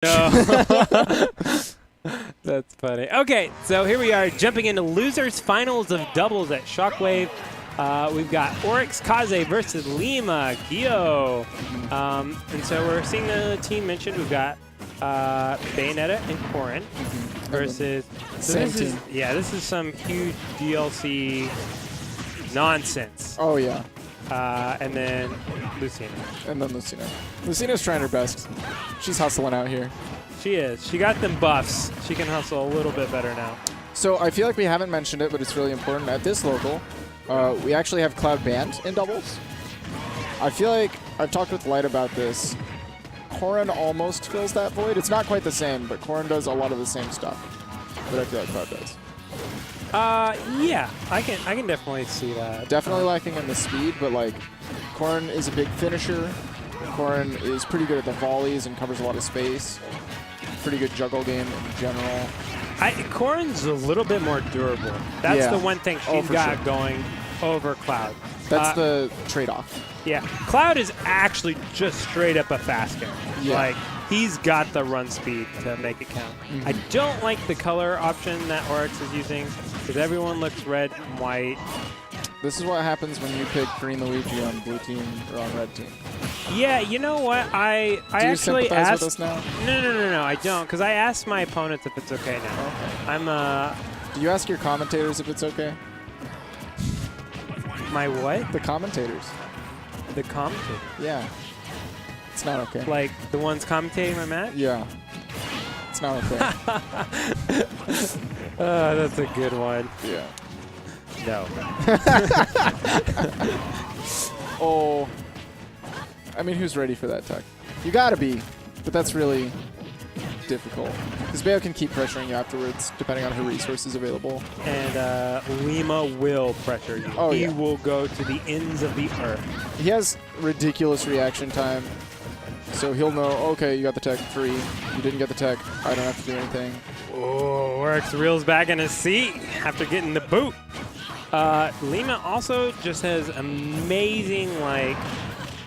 No. That's funny. Okay, so here we are jumping into losers finals of doubles at Shockwave. We've got Orex Kaze versus Lima Gio. And so we're seeing the team mentioned. We've got Bayonetta and Korin versus same team. This is some huge DLC nonsense. Oh yeah. And then Lucina. And then Lucina. Lucina's trying her best. She's hustling out here. She is. She got them buffs. She can hustle a little bit better now. So I feel like we haven't mentioned it, but it's really important. At this local, we actually have Cloud banned in doubles. I feel like I've talked with Light about this. Korin almost fills that void. It's not quite the same, but Korin does a lot of the same stuff that I feel like Cloud does. Yeah, I can definitely see that. Definitely lacking in the speed, but like Korin is a big finisher. Korin is pretty good at the volleys and covers a lot of space. Pretty good juggle game in general. Korin's a little bit more durable. That's the one thing she's got sure. going over Cloud. That's the trade-off. Yeah, Cloud is actually just straight up a fast guy. Yeah. Like, he's got the run speed to make it count. I don't like the color option that Orex is using because everyone looks red and white. This is what happens when you pick Green Luigi on blue team or on red team. Yeah, you know what? I Do you actually sympathize asked. with us now? No, I don't, because I asked my opponents if it's okay now. Okay. Do you ask your commentators if it's okay? My what? The commentators. The commentator. Yeah. It's not okay. Like the ones commentating my match? Yeah. It's not okay. That's a good one. Yeah. No. Oh. I mean, who's ready for that tech? You gotta be, but that's really difficult. Because Bayo can keep pressuring you afterwards, depending on her resources available. And Lima will pressure you. Oh, he yeah. will go to the ends of the earth. He has ridiculous reaction time. So he'll know, okay, you got the tech free. You didn't get the tech. I don't have to do anything. Oh, Orex reels back in his seat after getting the boot. Lima also just has amazing, like,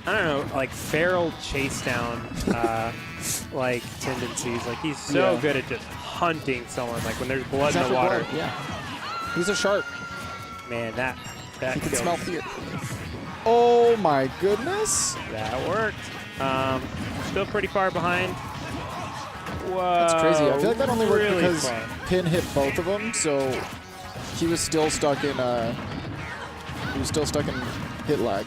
I don't know, like feral chase down like tendencies. Like he's so good at just hunting someone. Like when there's blood in the water. Blood, yeah. He's a shark. Man, that he can smell fear. Oh my goodness. That worked. Still pretty far behind. Whoa. That's crazy. I feel like that only worked really because fun. Pin hit both of them, so he was still stuck in hit lag.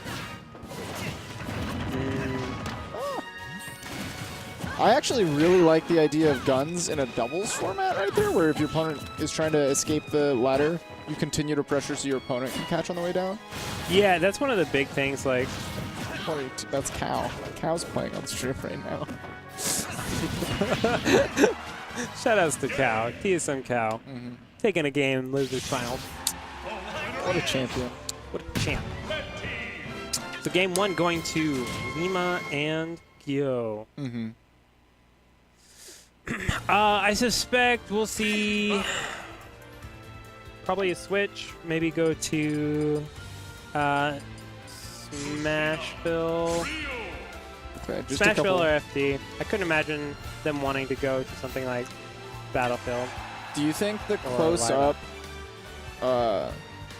I actually really like the idea of guns in a doubles format right there, where if your opponent is trying to escape the ladder, you continue to pressure so your opponent can catch on the way down. Yeah, that's one of the big things. Like, Wait, that's Cow. Cow's playing on stream right now. shout-outs to Cow. TSM Cow. Taking a game, losers finals. What a champion. What a champ. So game one going to Lima and Gio. I suspect we'll see probably a switch. Maybe go to Smashville. Okay, just Smashville or FD. I couldn't imagine them wanting to go to something like Battlefield. Do you think the close-up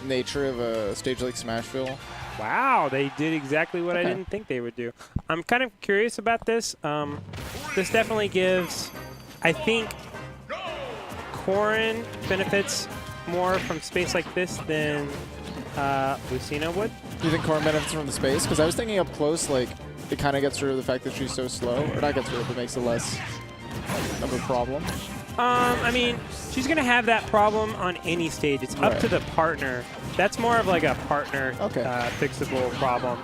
nature of a stage like Smashville? Wow, they did exactly what I didn't think they would do. I'm kind of curious about this. This definitely gives, I think, Korin benefits more from space like this than Lucina would. Do you think Korin benefits from the space? Because I was thinking up close, like, it kind of gets rid of the fact that she's so slow. Or not gets rid of it, makes it less of a problem. I mean, she's going to have that problem on any stage. It's up to the partner. That's more of like a partner fixable problem.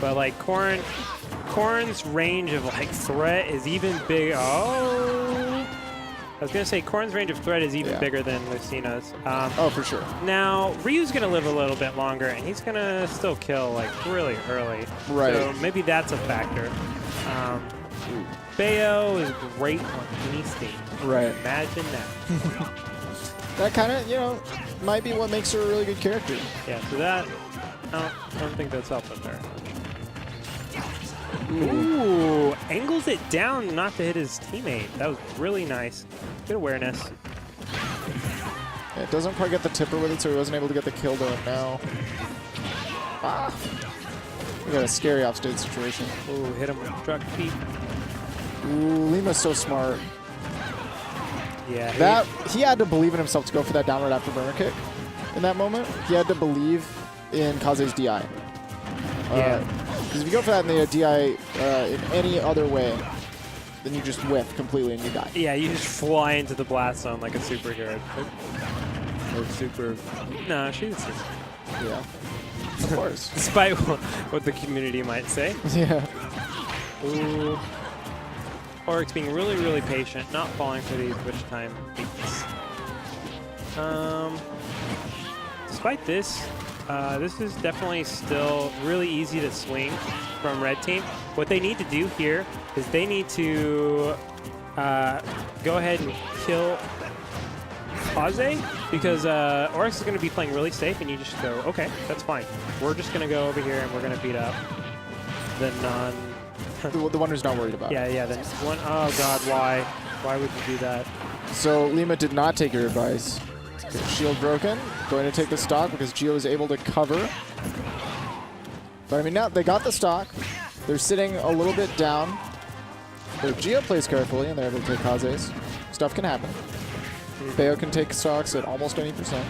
But like Korin's range of like threat is even big. Oh, I was going to say Korin's range of threat is even bigger than Lucina's. Oh, for sure. Now, Ryu's going to live a little bit longer, and he's going to still kill like really early. Right. So maybe that's a factor. Bayo is great on any stage. Right. Imagine that. That kind of, you know, might be what makes her a really good character. Yeah, so that, I don't think that's helping her. Ooh, angles it down not to hit his teammate. That was really nice. Good awareness. Yeah, it doesn't quite get the tipper with it, so he wasn't able to get the kill to him now. Ah! We got a scary offstage situation. Ooh, hit him with truck feet. Ooh, Lima's so smart. Yeah. He had to believe in himself to go for that downward afterburner kick in that moment. He had to believe in Kaze's DI. Yeah. Because if you go for that in the DI in any other way, then you just whiff completely and you die. Yeah, you just fly into the blast zone like a superhero. Or super... No, she's... Yeah. Of course. Despite what the community might say. Yeah. Ooh. Orex being really, really patient, not falling for these wish time beats. Despite this, this is definitely still really easy to swing from red team. What they need to do here is they need to go ahead and kill Kaze, because Orex is going to be playing really safe, and you just go, okay, that's fine. We're just going to go over here and we're going to beat up the non... the one who's not worried about it. Yeah, the one... Oh, God, why? Why would you do that? So Lima did not take your advice. Shield broken. Going to take the stock because Gio is able to cover. But I mean, now they got the stock. They're sitting a little bit down. But if Gio plays carefully and they're able to take Kaze's, stuff can happen. Bayo can take stocks at almost any %.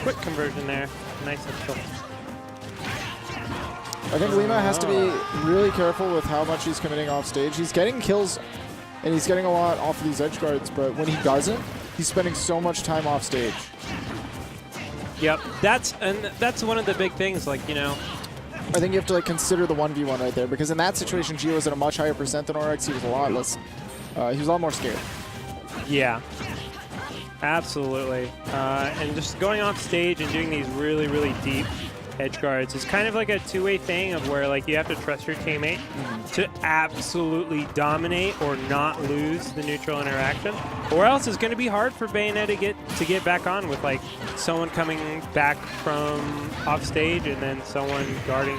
Quick conversion there. Nice and chill. I think Lima has to be really careful with how much he's committing off stage. He's getting kills and he's getting a lot off of these edge guards, but when he doesn't, he's spending so much time off stage. Yep, that's one of the big things, like, you know. I think you have to consider the 1v1 right there, because in that situation, Gio was at a much higher % than Orex. He was a lot less, he was a lot more scared. Yeah, absolutely. And just going off stage and doing these really, really deep edge guards is kind of like a two-way thing of where you have to trust your teammate to absolutely dominate or not lose the neutral interaction, or else it's going to be hard for Bayonetta to get back on with someone coming back from off stage and then someone guarding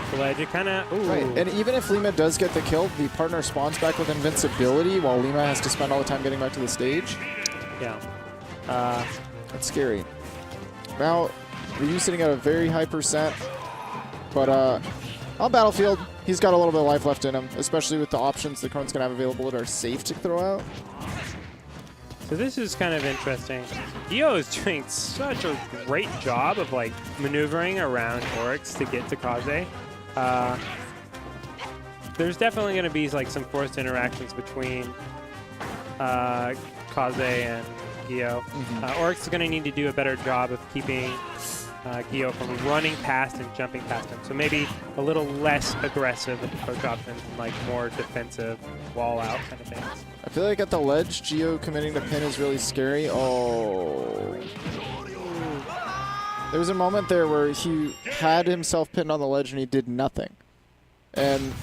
the ledge. It kind of right. And even if Lima does get the kill, the partner spawns back with invincibility while Lima has to spend all the time getting back to the stage. Yeah, that's scary. Now, Ryu sitting at a very high %, but on Battlefield, he's got a little bit of life left in him, especially with the options the Kron's going to have available that are safe to throw out. So this is kind of interesting. Dio is doing such a great job of maneuvering around Orex to get to Kaze. There's definitely going to be some forced interactions between Kaze and Gio. Orex is going to need to do a better job of keeping Gio from running past and jumping past him. So maybe a little less aggressive approach options and more defensive wall out kind of things. I feel like at the ledge, Gio committing to pin is really scary. Oh. There was a moment there where he had himself pinned on the ledge and he did nothing. And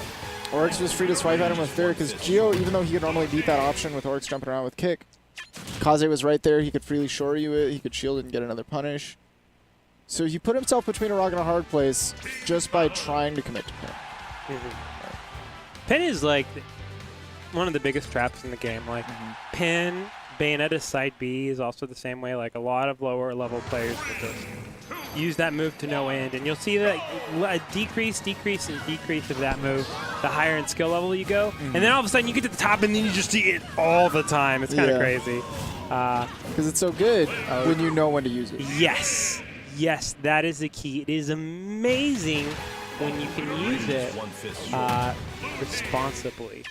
Orex was free to swipe at him with Fair because Gio, even though he could normally beat that option with Orex jumping around with kick, Kaze was right there. He could freely shore you it. He could shield it and get another punish. So he put himself between a rock and a hard place just by trying to commit to pin. Pin is one of the biggest traps in the game. Pin, Bayonetta side B is also the same way. A lot of lower level players will just use that move to no end, and you'll see that a decrease of that move the higher in skill level you go, and then all of a sudden you get to the top and then you just see it all the time. It's kind of crazy. Because it's so good when you know when to use it. Yes, that is the key. It is amazing when you can use it responsibly.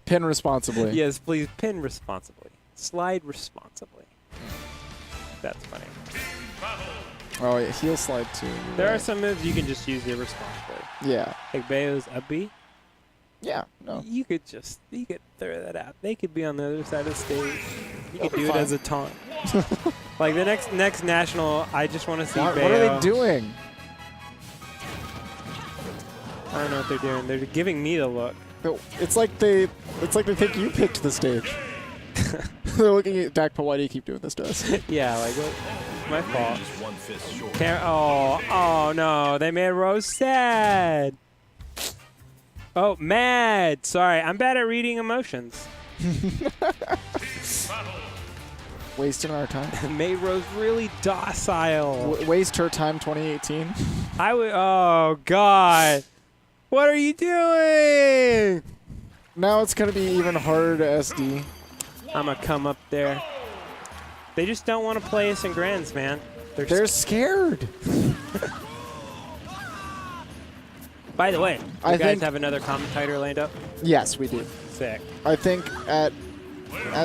Pin responsibly. Yes, please pin responsibly. Slide responsibly. That's funny. Oh, yeah, heel slide too. There are some moves you can just use irresponsibly. Yeah. Like Bayo's up B. Yeah, no. You could throw that out. They could be on the other side of the stage. You could do it as a taunt. The next national, I just want to see Bayo. What are they doing? I don't know what they're doing. They're giving me the look. It's like they think you picked the stage. They're looking at Dak, why do you keep doing this to us? Yeah, what? My fault. Oh no, they made Rose sad. Oh, mad. Sorry, I'm bad at reading emotions. Wasting our time. Made Rose really docile. Waste her time 2018. I would. Oh God, what are you doing? Now it's gonna be even harder to SD. I'm gonna come up there. They just don't want to play us in grands, man. They're scared. By the way, you guys have another commentator lined up? Yes, we do. Sick. I think at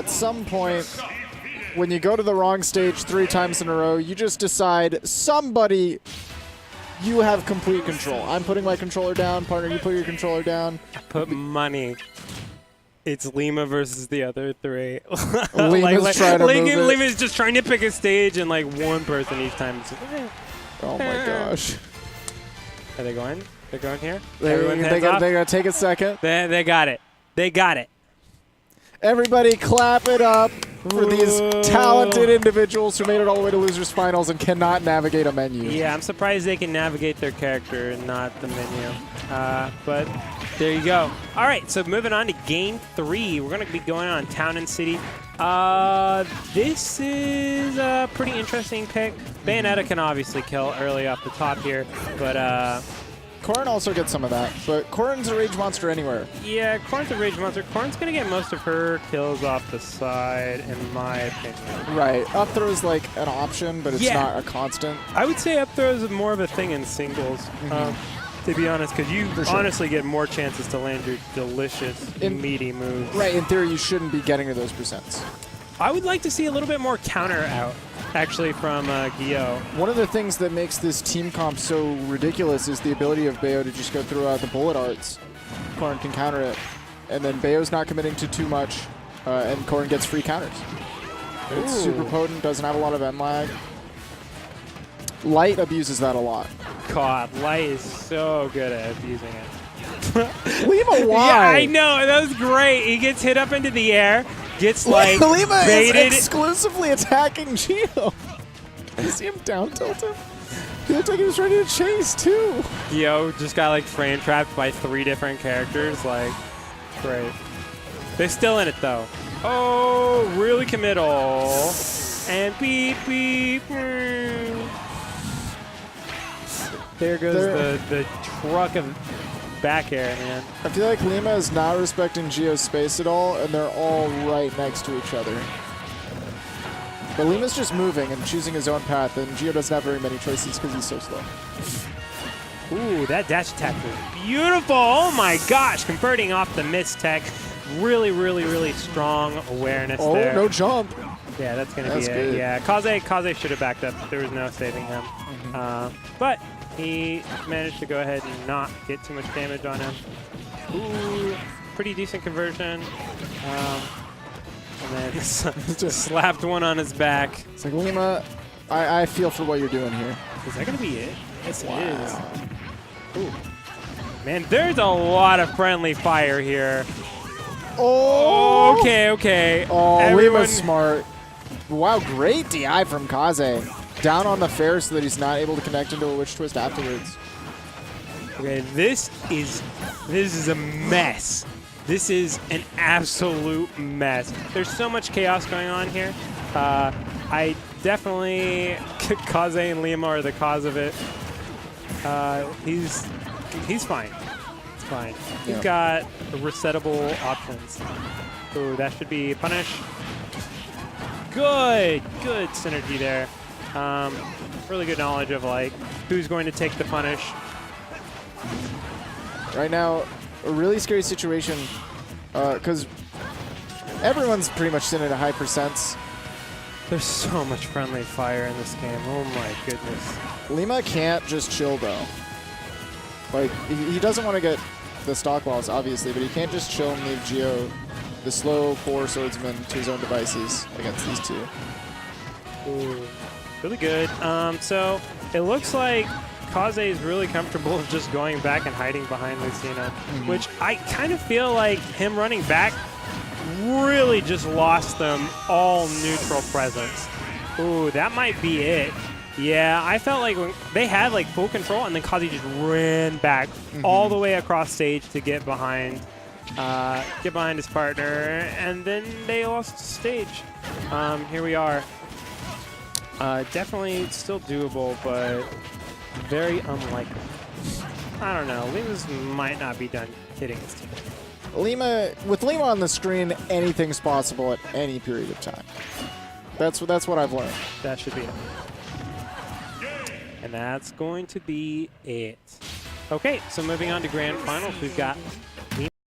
some point, when you go to the wrong stage 3 times in a row, you just decide somebody, you have complete control. I'm putting my controller down. Partner, you put your controller down. Put money. It's Lima versus the other 3. Lima's trying to move it. Lima's just trying to pick a stage and like one person each time. Oh my gosh. Are they going? They're going here? They gotta take a second. They got it. They got it. Everybody clap it up for these talented individuals who made it all the way to Losers Finals and cannot navigate a menu. Yeah, I'm surprised they can navigate their character and not the menu. But there you go. All right, so moving on to Game 3. We're going to be going on Town and City. This is a pretty interesting pick. Bayonetta can obviously kill early off the top here, but Corrin also gets some of that, but Corrin's a rage monster anywhere. Yeah, Corrin's a rage monster. Corrin's going to get most of her kills off the side, in my opinion. Right. Up throw is like an option, but it's not a constant. I would say up throw is more of a thing in singles, to be honest, because you honestly get more chances to land your delicious, meaty moves. Right. In theory, you shouldn't be getting to those percents. I would like to see a little bit more counter out, actually, from Gio. One of the things that makes this team comp so ridiculous is the ability of Bayo to just go through the bullet arts. Corrin can counter it. And then Bayo's not committing to too much, and Corrin gets free counters. It's super potent, doesn't have a lot of end lag. Light abuses that a lot. God, Light is so good at abusing it. Lima, why? Yeah, I know. That was great. He gets hit up into the air. Gets like Lima baited. is exclusively attacking Gio. You see him down tilt him? He looked like he was ready to chase too. Gio just got like frame trapped by 3 different characters. Like, great. They're still in it though. Oh, really committal. And beep beep. There goes the truck of back air, man. I feel like Lima is not respecting Gio's space at all, and they're all right next to each other. But Lima's just moving and choosing his own path, and Gio doesn't have very many choices because he's so slow. Ooh, that dash attack was beautiful. Oh my gosh, converting off the miss tech. Really, really, really strong awareness there. Oh, no jump. Yeah, that's going to be good. it. Yeah, Kaze should have backed up. There was no saving him. But he managed to go ahead and not get too much damage on him. Ooh, pretty decent conversion. And then just slapped one on his back. It's like, Lima, I feel for what you're doing here. Is that going to be it? Yes, it is. Ooh. Man, there's a lot of friendly fire here. Oh! Okay. Oh, Lima's smart. Wow, great DI from Kaze. Down on the fair so that he's not able to connect into a witch twist afterwards. Okay, this is a mess. This is an absolute mess. There's so much chaos going on here. I definitely, Kaze and Lima are the cause of it. He's fine. It's fine. He's got resettable options. Ooh, that should be punish. Good synergy there. Really good knowledge of like who's going to take the punish. Right now, a really scary situation because everyone's pretty much sitting at a high percents. There's so much friendly fire in this game. Oh my goodness. Lima can't just chill though. Like he doesn't want to get the stock loss obviously, but he can't just chill and leave Gio, the slow poor swordsman, to his own devices against these two. Ooh. Really good. So it looks like Kaze is really comfortable just going back and hiding behind Lucina, which I kind of feel like him running back really just lost them all neutral presence. Ooh, that might be it. Yeah, I felt like when they had like full control, and then Kaze just ran back all the way across stage to get behind his partner, and then they lost stage. Here we are. Definitely still doable, but very unlikely. I don't know. Lima's might not be done hitting his team. With Lima on the screen, anything's possible at any period of time. That's what I've learned. That should be it. And that's going to be it. Okay, so moving on to grand finals, we've got